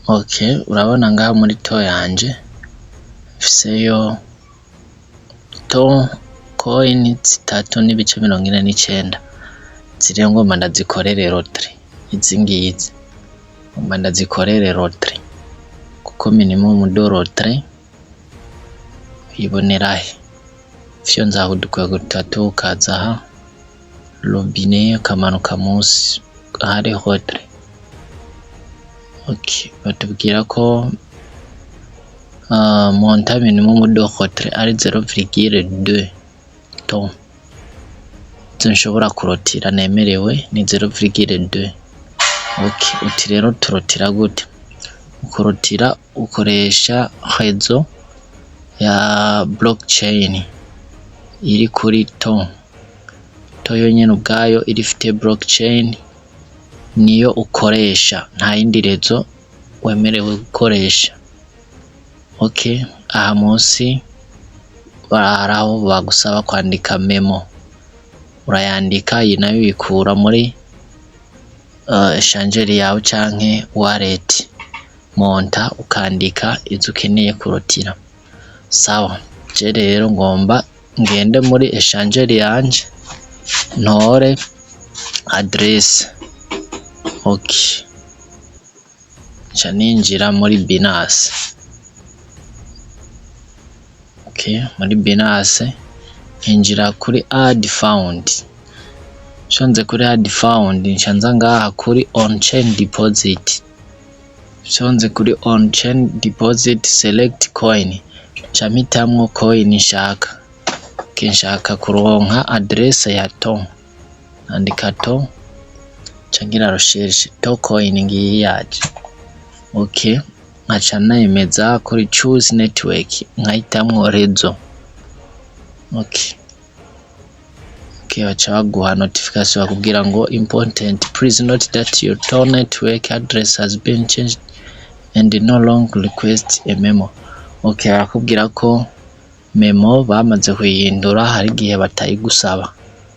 Okay, urabona ngaha muri to yanje fiseyo to coin 3.49 ziriya ngomba ndazikorere lottery. Izi ngizi ngomba ndazikorere lottery kuko minimum do lottery ibonerahe fyo nzaho udukwego 3 kaza aha robine kamanuka munsi ahari lottery. Okay, batubwira ko monta minimum do lottery ari 0,2 to nshobora kurotira nemerewe ni 0,2. Okay, uti rero turotira gute? Ukurotira ukoresha réseau ya blockchain iri kuri to yonyene ubwayo irifite blockchain niyo ukoresha, nta yindi réseau wemerewe gukoresha. Okay, aha munsi baraharaho bagusaba kwandika memo, urayandika iyi nayo bikura muri eshangeri yawe canke wallet monta ukandika izo ukeneye kurotira. Sawa, je rero ngomba ngende muri eshangeri yanje ntore adresse. Okay, cha ninjira muri Binance. Okay, muri Binance injira kuri add found. Shonze kuri add found nshanza ngaha kuri on chain deposit. Shonze kuri on chain deposit select coin. Chamitamwo coin nshaka. Kinshaka kuronka adresse ya to. Andika to changira recherche to coin ngiyi yaje. Okay, nkaca nayemeza kuri choose network nkahitamwo rezo. Okay, baca baguha notification bakubwira ngo important, please note that your to network address has been changed and no longer request a memo. Okay, bakubwira ko memo bamaze kuyihindura hari igihe batayigusaba,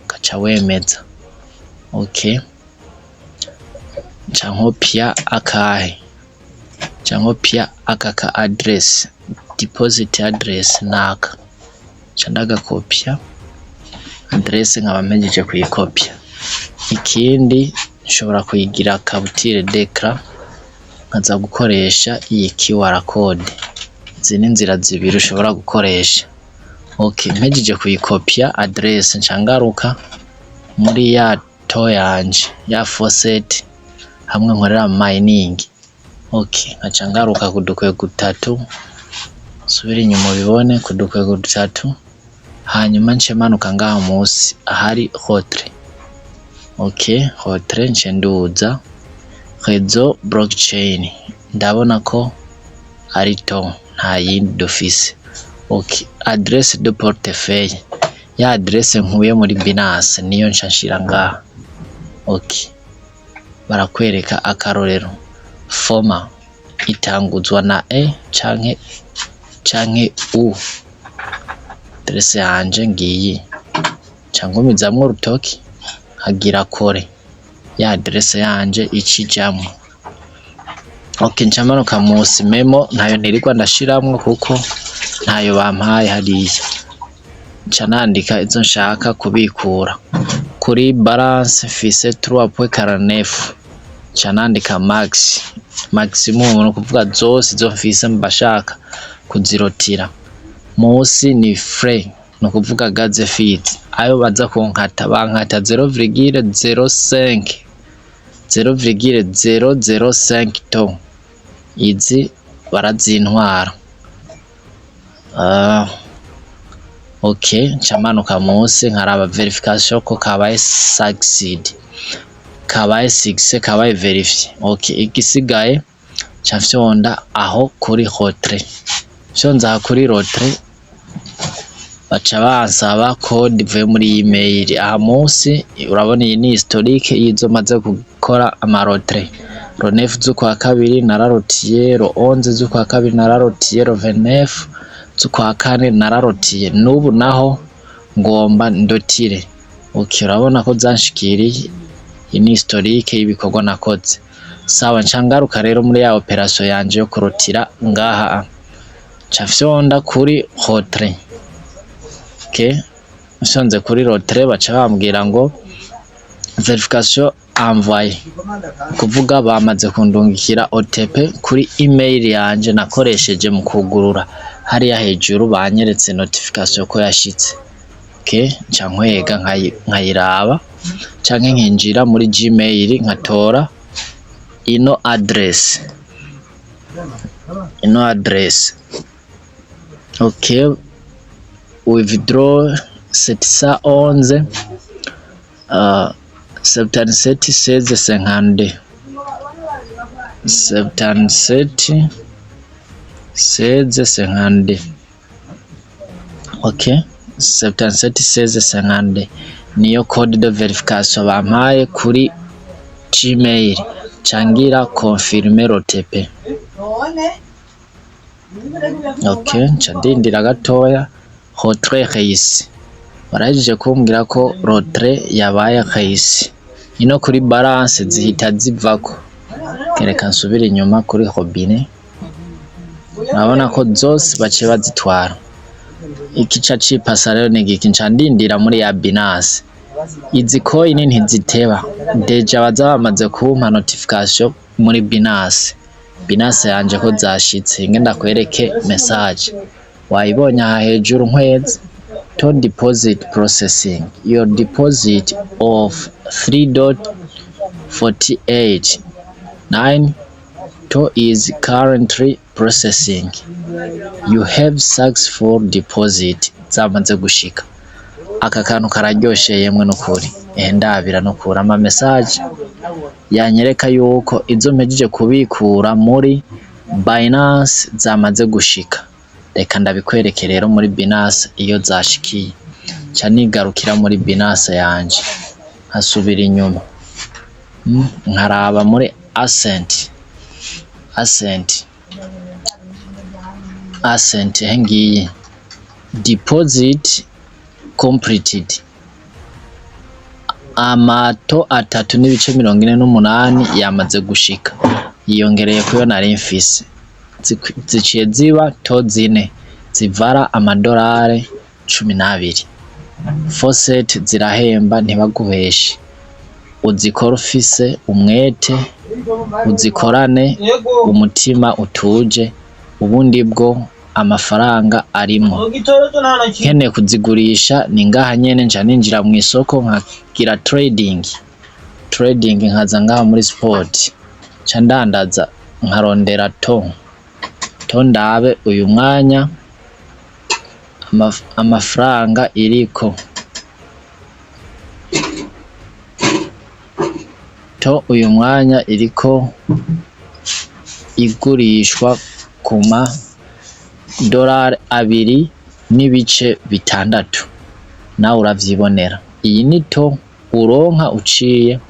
kaca wemeza. Okay, chankopia akahe chankopia akaka address deposit address naka chandaga kopia address nkaba mpejeje kuyikopia. Ikindi nshobora kuyigira kabutire decra nkaza gukoresha iyi QR code. Izi ni inzira zibiri ushobora gukoresha. Okay, mpejeje kuyikopia address nshangaruka muri ya to yanje ya faucet hamwe nkorera mining. Okay, nkaca ngaruka kudukwego 3 subira inyuma bibone kudukwego 3 hanyuma nce manuka ngaha munsi ahari lottery. Okay, lottery nce nduza réseau blockchain ndabona ko ari to nta yindi dofise. Okay, adresse de portefeuille ya adresse nkuye muri Binance niyo nshashira ngaha. Okay, barakwereka akarorero forma itanguzwa na canke u. Adresse yanje ngiyi cangumizamwo rutoki hagira kore ya adresse yanje icijamwo. Okay, ncamanuka munsi memo ntayo ntirirwa ndashiramwo kuko ntayo bampaye hariya. Nca nandika izo nshaka kubikura kuri balance fise 3.49. Nca nandika maximum no kuvuga zose izo mfise mbashaka kuzirotira. Munsi ni free no kuvuga gaze feed ayo baza kunkata bankata 0,005 to izi barazintwara. Okay, ncamanuka munsi nkaraba verification ko kabaye succeed kabaye 6 kabaye verify. Okay, igisigaye cyafyonda aho kuri lottery. Shonza kuri lottery baca bansaba code ivuye muri email. Aha munsi urabona iyi ni historique yizo maze gukora amarottery. Ro 9 z'ukwa kabiri nararotiye, ro 11 z'ukwa kabiri nararotiye, ro 29 z'ukwa kane nararotiye. N'ubu naho ngomba ndotire. Okay, urabona ko zanshikiriye iyi ni historique y'ibikorwa nakoze. sawa ncangaruka rero muri ya operation yanje yo kurotira ngaha cafyonda kuri retrait. Okay, nsonze kuri retrait baca bambwira ngo verification envoyée, kuvuga bamaze kundungikira OTP kuri email yanje nakoresheje mu kugurura hariya hejuru banyeretse notification ko yashitse. Okay, ncankwega nkayiraba canke nkinjira muri Gmail nkatora ino address. Okay, withdraw 711 77 16 77 16 okay, 77 16 niyo code de verification bampaye kuri Gmail cangira confirmer OTP. Okay, ncandindira gatoya retrait réussi. Barajije kumbwira ko retrait yabaye réussi. Ino kuri balance zihita zivako. Kereka nsubira inyuma kuri robinet. Nabona ko zose bace bazitwara. Ikica cipasa rero nigiki ncandindira muri ya Binance. Izi coin ntiziteba. Deja baza bamaze kumpa notification muri Binance. Binance yanje ko zashitse ngenda kwereke message. Wayibonye aha hejuru nkwezi. To deposit processing. Your deposit of 3.48 to is currently processing. You have successful deposit. Zamaze gushika. Aka kantu kararyoshe yemwe nukuri. Ndabira nukura ama message yanyereka yuko izo mpejeje kubikura muri Binance zamaze gushika. Reka ndabikwereke rero muri Binance iyo zashikiye. Ca nigarukira muri Binance yanje hasubira inyuma. Nkaraba muri Ascent hengiye deposit completed. Amato 3.48 yamaze gushika. Yiyongereye kuyo nari mfise. Ziciye ziba to zine zivara amadolari 12. Faucet zirahemba ntibaguheshe. Uzikora ufise umwete, uzikorane umutima utuje, ubundi bwo amafaranga arimo. Nkene kuzigurisha ni ngaha nyene nca ninjira mu isoko nkagira trading nkaza ngaha muri sport ca ndandaza nkarondera to ndabe uyu mwanya amafaranga iriko to uyu mwanya iriko igurishwa kuma dolari 2.6. nawe uravyibonera. Iyi ni to uronka uciye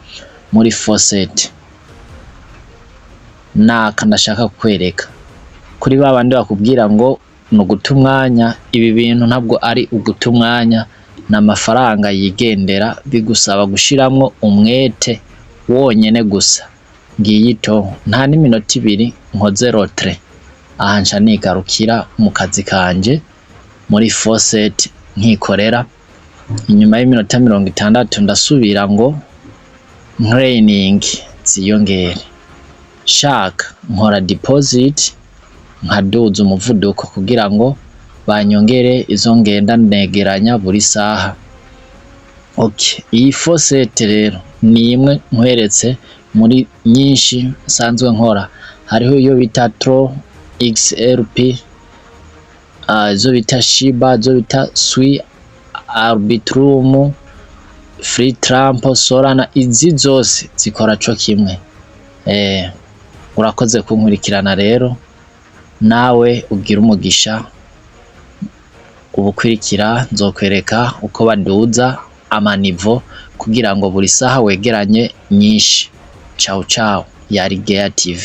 muri Faucet. Naka ndashaka kwereka kuri babandi bakubwira ngo no guta umwanya. Ibi bintu ntabwo ari uguta umwanya, n'amafaranga yigendera bigusaba gushiramwo umwete wonyene gusa. Ngiyi to nta n'iminota 2 nkoze retrait. Aha nca nigarukira mu kazi kanje muri Faucet nkikorera. Inyuma y'iminota 60 ndasubira ngo training ziyongere. Shaka nkora deposit nkaduza umuvuduko kugira ngo banyongere izo ngenda negeranya buri saha. Okay, iyi Faucet rero ni imwe nkweretse muri nyinshi sanzwe nkora. Hariho iyo bita Tro XRP, zo bita Shiba, zo bita Sui, Arbitrum, Free Trump, Solana. Izi zose zikora co kimwe. Urakoze kunkurikirana rero, nawe ugira umugisha. Ubukwirikira nzokwereka uko baduza amanivo kugira ngo buri saha wegeranye nyinshi. Ciao ciao, yari Gear TV.